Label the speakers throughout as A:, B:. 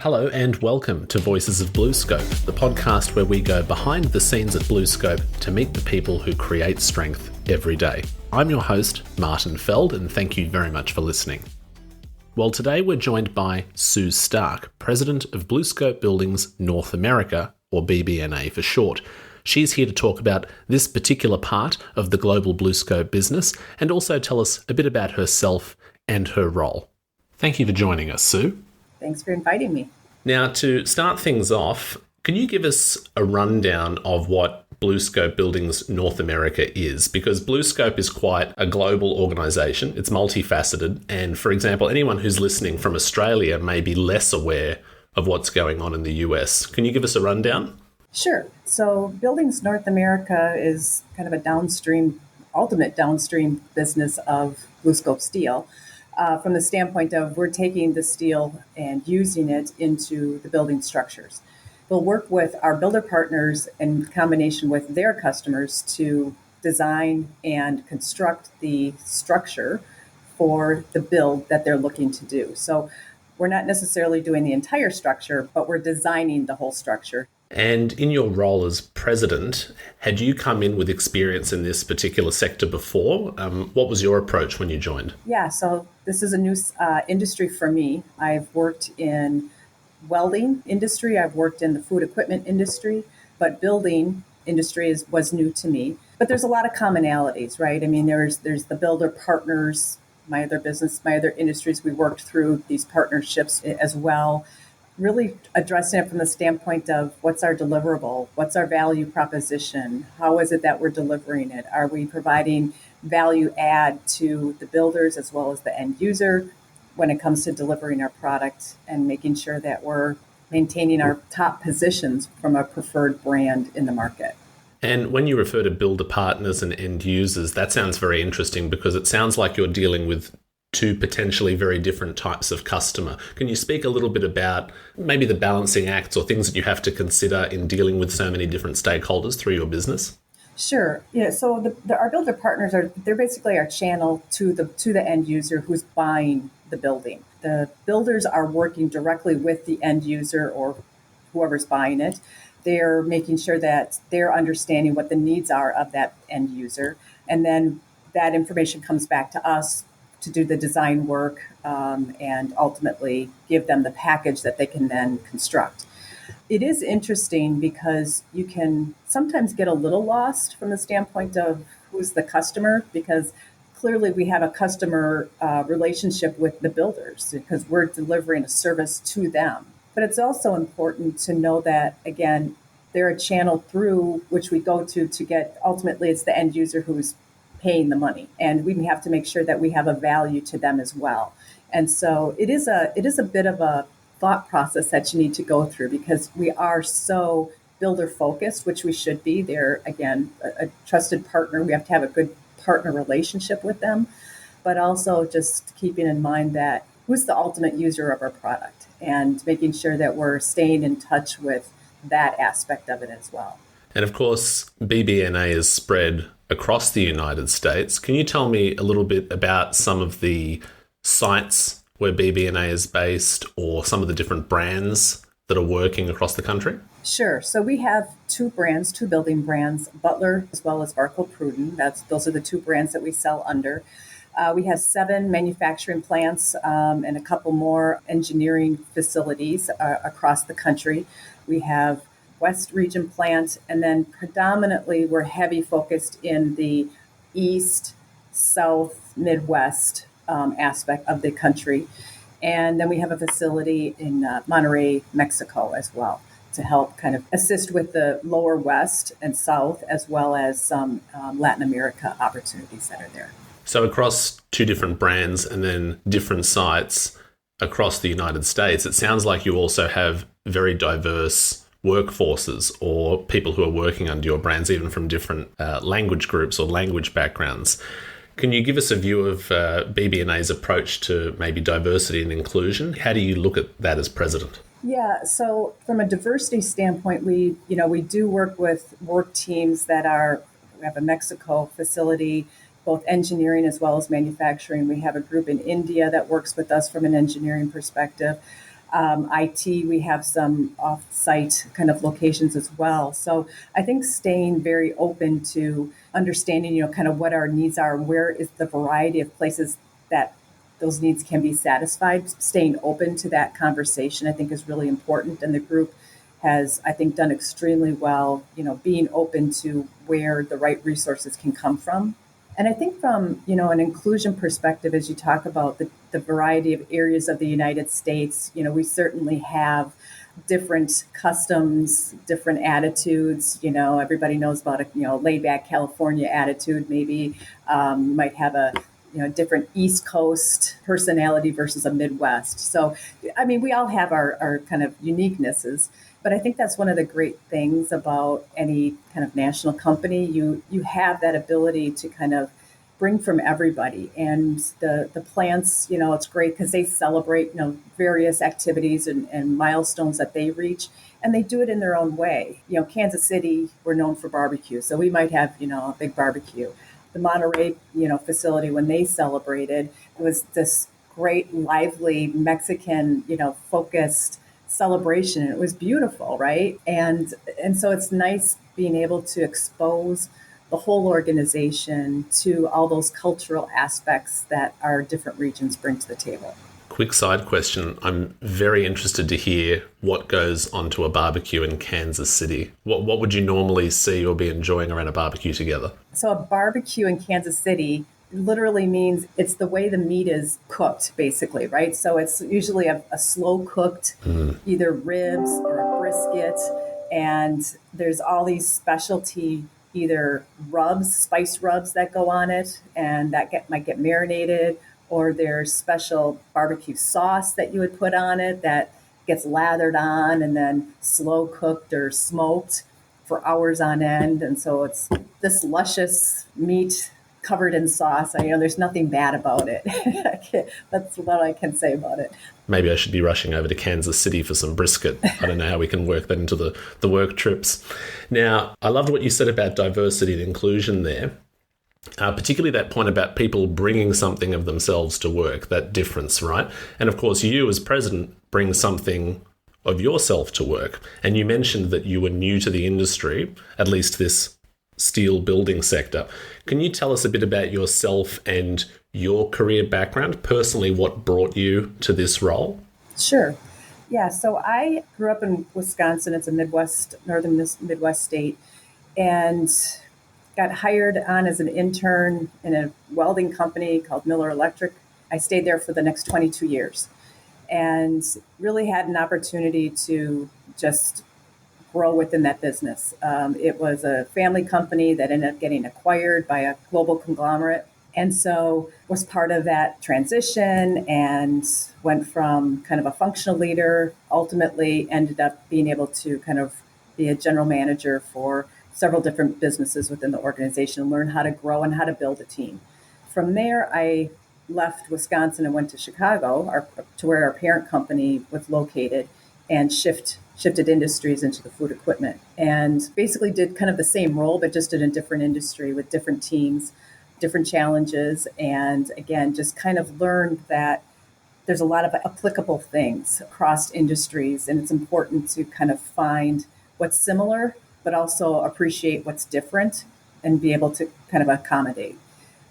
A: Hello and welcome to Voices of BlueScope, the podcast where we go behind the scenes at BlueScope to meet the people who create strength every day. I'm your host, Martin Feld, and thank you very much for listening. Well, today we're joined by Sue Stark, President of BlueScope Buildings North America, or BBNA for short. She's here to talk about this particular part of the global BlueScope business and also tell us a bit about herself and her role. Thank you for joining us, Sue.
B: Thanks for inviting me.
A: Now, to start things off, can you give us a rundown of what BlueScope Buildings North America is? Because BlueScope is quite a global organisation. It's multifaceted. And for example, anyone who's listening from Australia may be less aware of what's going on in the US. Can you give us a rundown?
B: Sure. So Buildings North America is kind of a ultimate downstream business of BlueScope Steel. From the standpoint of we're taking the steel and using it into the building structures. We'll work with our builder partners in combination with their customers to design and construct the structure for the build that they're looking to do. So we're not necessarily doing the entire structure, but we're designing the whole structure.
A: And in your role as president, had you come in with experience in this particular sector before? What was your approach when you joined?
B: Yeah, so this is a new industry for me. I've worked in welding industry. I've worked in the food equipment industry, but building industry was new to me. But there's a lot of commonalities, right? I mean, there's the builder partners, my other business, my other industries. We worked through these partnerships as well. Really addressing it from the standpoint of what's our deliverable, what's our value proposition, how is it that we're delivering it? Are we providing value add to the builders as well as the end user when it comes to delivering our product and making sure that we're maintaining our top positions from a preferred brand in the market?
A: And when you refer to builder partners and end users, that sounds very interesting because it sounds like you're dealing with two potentially very different types of customer. Can you speak a little bit about maybe the balancing acts or things that you have to consider in dealing with so many different stakeholders through your business?
B: Sure. Yeah. So our builder partners they're basically our channel to the end user who's buying the building. The builders are working directly with the end user or whoever's buying it. They're making sure that they're understanding what the needs are of that end user, and then that information comes back to us to do the design work and ultimately give them the package that they can then construct. It is interesting because you can sometimes get a little lost from the standpoint of who's the customer, because clearly we have a customer relationship with the builders because we're delivering a service to them. But it's also important to know that, again, they're a channel through which we go to get, ultimately it's the end user who's paying the money, and we have to make sure that we have a value to them as well. And so it is a bit of a thought process that you need to go through because we are so builder focused, which we should be. They're, again, a trusted partner. We have to have a good partner relationship with them, but also just keeping in mind that who's the ultimate user of our product and making sure that we're staying in touch with that aspect of it as well.
A: And of course, BBNA is spread across the United States. Can you tell me a little bit about some of the sites where BBNA is based or some of the different brands that are working across the country?
B: Sure. So we have two building brands, Butler as well as Varco Pruden. Those are the two brands that we sell under. We have 7 manufacturing plants and a couple more engineering facilities across the country. We have West Region plant, and then predominantly we're heavy focused in the East, South, Midwest aspect of the country. And then we have a facility in Monterrey, Mexico as well to help kind of assist with the lower West and South, as well as some Latin America opportunities that are there.
A: So across 2 different brands and then different sites across the United States, it sounds like you also have very diverse workforces or people who are working under your brands, even from different language groups or language backgrounds. Can you give us a view of BBNA's approach to maybe diversity and inclusion? How do you look at that as president?
B: Yeah, so from a diversity standpoint, we do work with work teams we have a Mexico facility, both engineering as well as manufacturing. We have a group in India that works with us from an engineering perspective. IT, we have some off-site kind of locations as well. So I think staying very open to understanding, kind of what our needs are, where is the variety of places that those needs can be satisfied. Staying open to that conversation, I think, is really important. And the group has, I think, done extremely well, being open to where the right resources can come from. And I think from, an inclusion perspective, as you talk about the variety of areas of the United States, we certainly have different customs, different attitudes. Everybody knows about a laid back California attitude. Maybe you might have a different East Coast personality versus a Midwest. So, I mean, we all have our kind of uniquenesses, but I think that's one of the great things about any kind of national company. You have that ability to kind of bring from everybody, and the plants, it's great because they celebrate various activities and milestones that they reach, and they do it in their own way. Kansas City, we're known for barbecue, so we might have a big barbecue. The Monterey facility, when they celebrated, it was this great lively Mexican focused celebration. It was beautiful, right? And so it's nice being able to expose the whole organization to all those cultural aspects that our different regions bring to the table.
A: Quick side question. I'm very interested to hear what goes onto a barbecue in Kansas City. What would you normally see or be enjoying around a barbecue together?
B: So a barbecue in Kansas City literally means it's the way the meat is cooked, basically, right? So it's usually a slow cooked, either ribs or a brisket. And there's all these specialty either rubs, spice rubs that go on it, and that might get marinated, or there's special barbecue sauce that you would put on it that gets lathered on and then slow cooked or smoked for hours on end. And so it's this luscious meat covered in sauce. I know there's nothing bad about it. That's what I can say about it.
A: Maybe I should be rushing over to Kansas City for some brisket. I don't know how we can work that into the work trips. Now, I loved what you said about diversity and inclusion there. Particularly that point about people bringing something of themselves to work, that difference, right? And of course, you as president bring something of yourself to work. And you mentioned that you were new to the industry, at least this steel building sector. Can you tell us a bit about yourself and your career background, personally, what brought you to this role?
B: Sure. Yeah, so I grew up in Wisconsin. It's a northern Midwest state, and got hired on as an intern in a welding company called Miller Electric. I stayed there for the next 22 years and really had an opportunity to just grow within that business. It was a family company that ended up getting acquired by a global conglomerate. And so was part of that transition and went from kind of a functional leader, ultimately ended up being able to kind of be a general manager for several different businesses within the organization, learn how to grow and how to build a team. From there, I left Wisconsin and went to Chicago, to where our parent company was located, and shifted industries into the food equipment. And basically did kind of the same role, but just in a different industry with different teams, different challenges. And again, just kind of learned that there's a lot of applicable things across industries, and it's important to kind of find what's similar but also appreciate what's different and be able to kind of accommodate.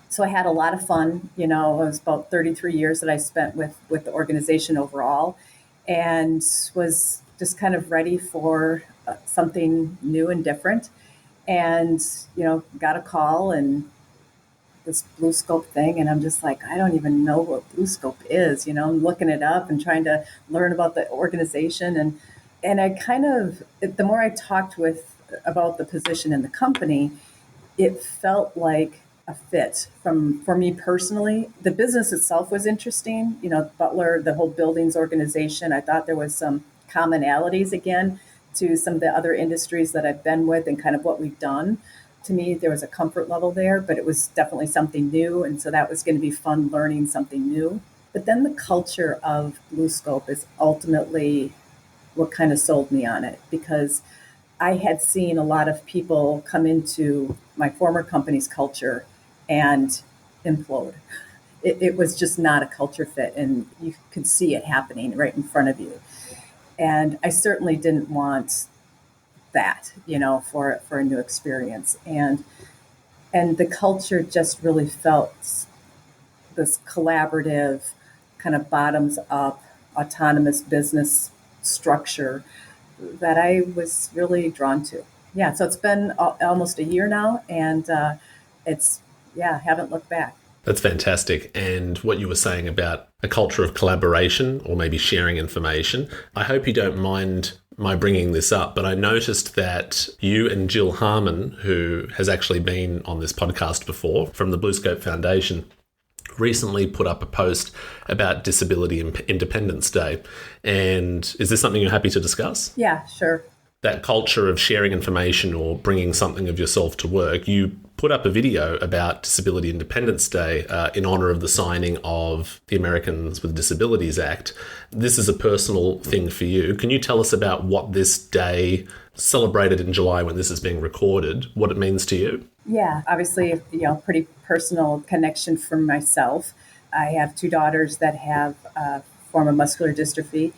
B: So I had a lot of fun. It was about 33 years that I spent with the organization overall, and was just kind of ready for something new and different. And, got a call and this BlueScope thing, and I'm just like, I don't even know what BlueScope is. I'm looking it up and trying to learn about the organization. And I kind of, the more I talked about the position in the company, it felt like a fit for me personally. The business itself was interesting. Butler, the whole buildings organization, I thought there was some commonalities again to some of the other industries that I've been with and kind of what we've done. To me, there was a comfort level there, but it was definitely something new. And so that was going to be fun learning something new. But then the culture of BlueScope is ultimately what kind of sold me on it, because I had seen a lot of people come into my former company's culture and implode. It was just not a culture fit, and you could see it happening right in front of you. And I certainly didn't want that, for a new experience. And the culture just really felt this collaborative, kind of bottoms up, autonomous business structure that I was really drawn to. Yeah, so it's been almost a year now, and haven't looked back.
A: That's fantastic. And what you were saying about a culture of collaboration or maybe sharing information, I hope you don't mind my bringing this up, but I noticed that you and Jill Harmon, who has actually been on this podcast before from the BlueScope Foundation, recently put up a post about Disability Independence Day. And is this something you're happy to discuss?
B: Yeah, sure.
A: That culture of sharing information or bringing something of yourself to work. You put up a video about Disability Independence Day in honor of the signing of the Americans with Disabilities Act. This is a personal thing for you. Can you tell us about what this day, celebrated in July when this is being recorded, what it means to you?
B: Yeah, obviously, pretty personal connection for myself. I have two daughters that have a form of muscular dystrophy,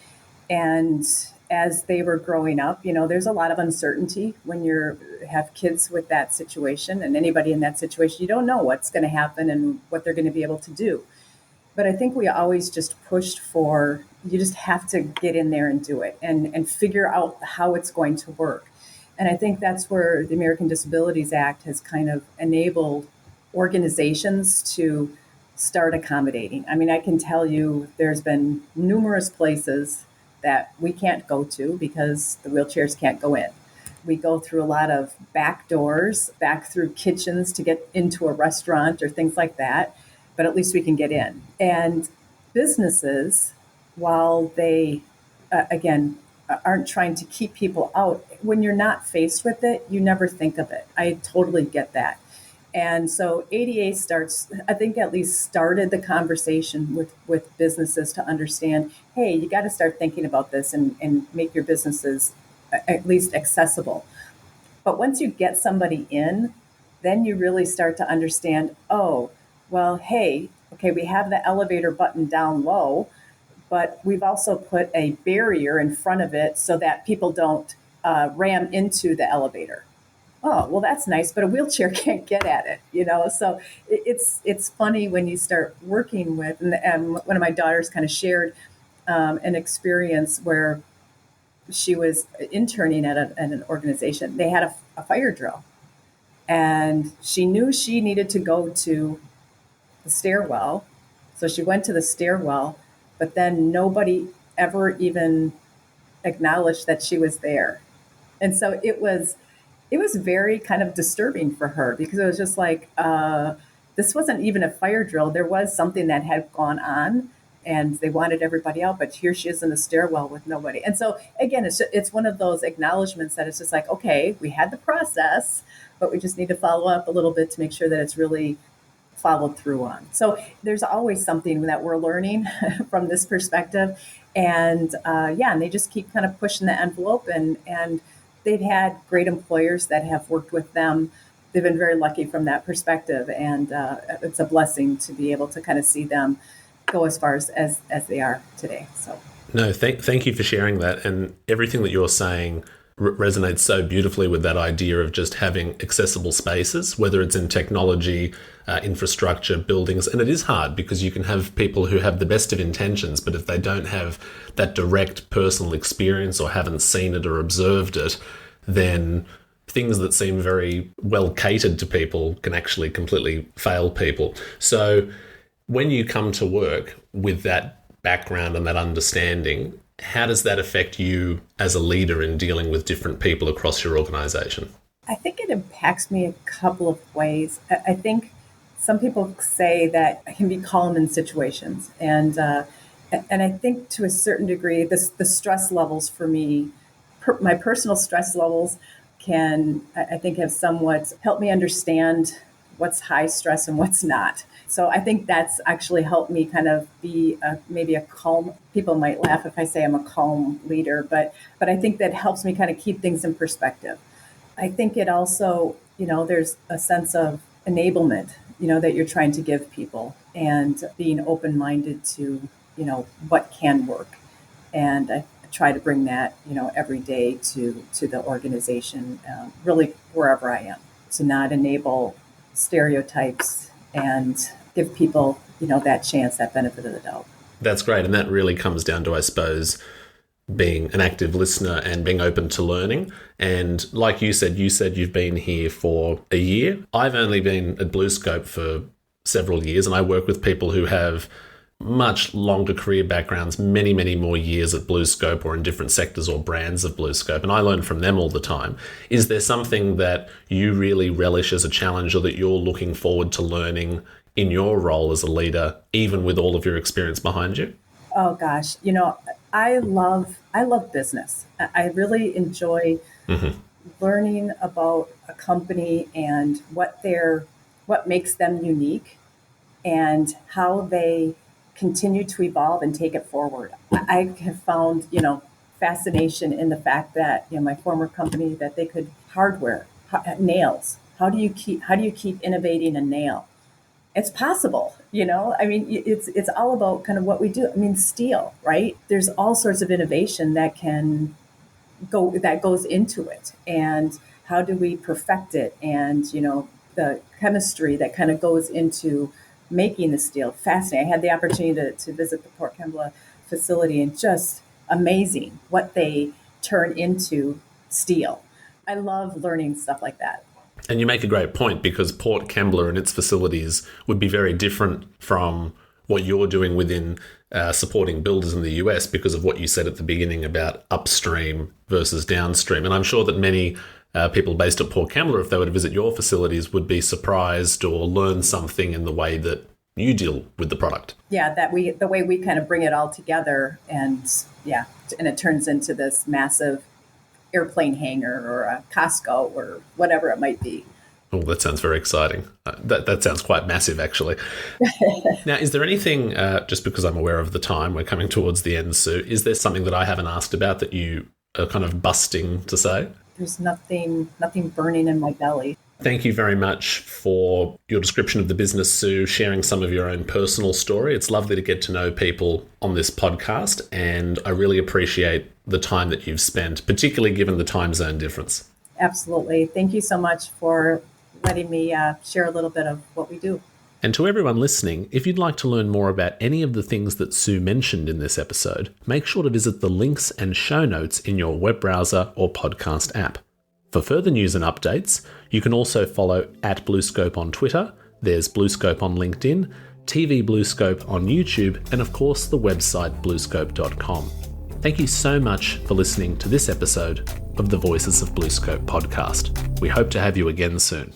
B: and as they were growing up, there's a lot of uncertainty when you have kids with that situation, and anybody in that situation, you don't know what's going to happen and what they're going to be able to do. But I think we always just pushed for, you just have to get in there and do it and figure out how it's going to work. And I think that's where the American Disabilities Act has kind of enabled organizations to start accommodating. I mean, I can tell you there's been numerous places that we can't go to because the wheelchairs can't go in. We go through a lot of back doors, back through kitchens to get into a restaurant or things like that, but at least we can get in. And businesses, while they, aren't trying to keep people out, when you're not faced with it, you never think of it. I totally get that. And so ADA started the conversation with businesses to understand, hey, you got to start thinking about this and make your businesses at least accessible. But once you get somebody in, then you really start to understand, oh, well, hey, okay, we have the elevator button down low, but we've also put a barrier in front of it so that people don't ram into the elevator. Oh, well, that's nice, but a wheelchair can't get at it, So it's funny when you start working with, and one of my daughters kind of shared an experience where she was interning at an organization. They had a fire drill, and she knew she needed to go to the stairwell. So she went to the stairwell, but then nobody ever even acknowledged that she was there. And so it was very kind of disturbing for her, because it was just like, this wasn't even a fire drill. There was something that had gone on, and they wanted everybody out, but here she is in the stairwell with nobody. And so again, it's one of those acknowledgments that it's just like, okay, we had the process, but we just need to follow up a little bit to make sure that it's really followed through on. So there's always something that we're learning from this perspective. And and they just keep kind of pushing the envelope, and they've had great employers that have worked with them. They've been very lucky from that perspective, and it's a blessing to be able to kind of see them go as far as they are today. So,
A: no, thank you for sharing that, and everything that you're saying resonates so beautifully with that idea of just having accessible spaces, whether it's in technology, infrastructure, buildings. And it is hard because you can have people who have the best of intentions, but if they don't have that direct personal experience or haven't seen it or observed it, then things that seem very well catered to people can actually completely fail people. So when you come to work with that background and that understanding, how does that affect you as a leader in dealing with different people across your organization?
B: I think it impacts me a couple of ways. I think some people say that I can be calm in situations. And I think to a certain degree, the stress levels for me, my personal stress levels can, I think, have somewhat helped me understand what's high stress and what's not. So I think that's actually helped me kind of be maybe a calm, people might laugh if I say I'm a calm leader, but I think that helps me kind of keep things in perspective. I think it also, there's a sense of enablement, that you're trying to give people and being open-minded to, what can work. And I try to bring that, every day to the organization, really wherever I am, to not enable stereotypes and give people, that chance, that benefit of the doubt.
A: That's great. And that really comes down to, I suppose, being an active listener and being open to learning. And like you said you've been here for a year. I've only been at BlueScope for several years, and I work with people who have much longer career backgrounds, many, many more years at BlueScope or in different sectors or brands of BlueScope, and I learn from them all the time. Is there something that you really relish as a challenge or that you're looking forward to learning in your role as a leader, even with all of your experience behind you?
B: Oh gosh, I love business. I really enjoy learning about a company and what makes them unique and how they continue to evolve and take it forward. I have found, fascination in the fact that, my former company, that they could hardware, nails. How do you keep innovating a nail? It's possible, it's all about kind of what we do. Steel, right? There's all sorts of innovation that goes into it. And how do we perfect it? And, the chemistry that kind of goes into making the steel. Fascinating. I had the opportunity to visit the Port Kembla facility, and just amazing what they turn into steel. I love learning stuff like that.
A: And you make a great point, because Port Kembla and its facilities would be very different from what you're doing within supporting builders in the US, because of what you said at the beginning about upstream versus downstream. And I'm sure that many people based at Port Kembla, if they were to visit your facilities, would be surprised or learn something in the way that you deal with the product.
B: Yeah, the way we kind of bring it all together, and it turns into this massive airplane hangar or a Costco or whatever it might be.
A: Oh, that sounds very exciting. That sounds quite massive, actually. Now, is there anything, just because I'm aware of the time, we're coming towards the end, Sue, is there something that I haven't asked about that you are kind of busting to say?
B: There's nothing burning in my belly.
A: Thank you very much for your description of the business, Sue, sharing some of your own personal story. It's lovely to get to know people on this podcast, and I really appreciate the time that you've spent, particularly given the time zone difference.
B: Absolutely. Thank you so much for letting me share a little bit of what we do.
A: And to everyone listening, if you'd like to learn more about any of the things that Sue mentioned in this episode, make sure to visit the links and show notes in your web browser or podcast app. For further news and updates, you can also follow @BlueScope on Twitter, there's BlueScope on LinkedIn, TV BlueScope on YouTube, and of course the website bluescope.com. Thank you so much for listening to this episode of the Voices of BlueScope podcast. We hope to have you again soon.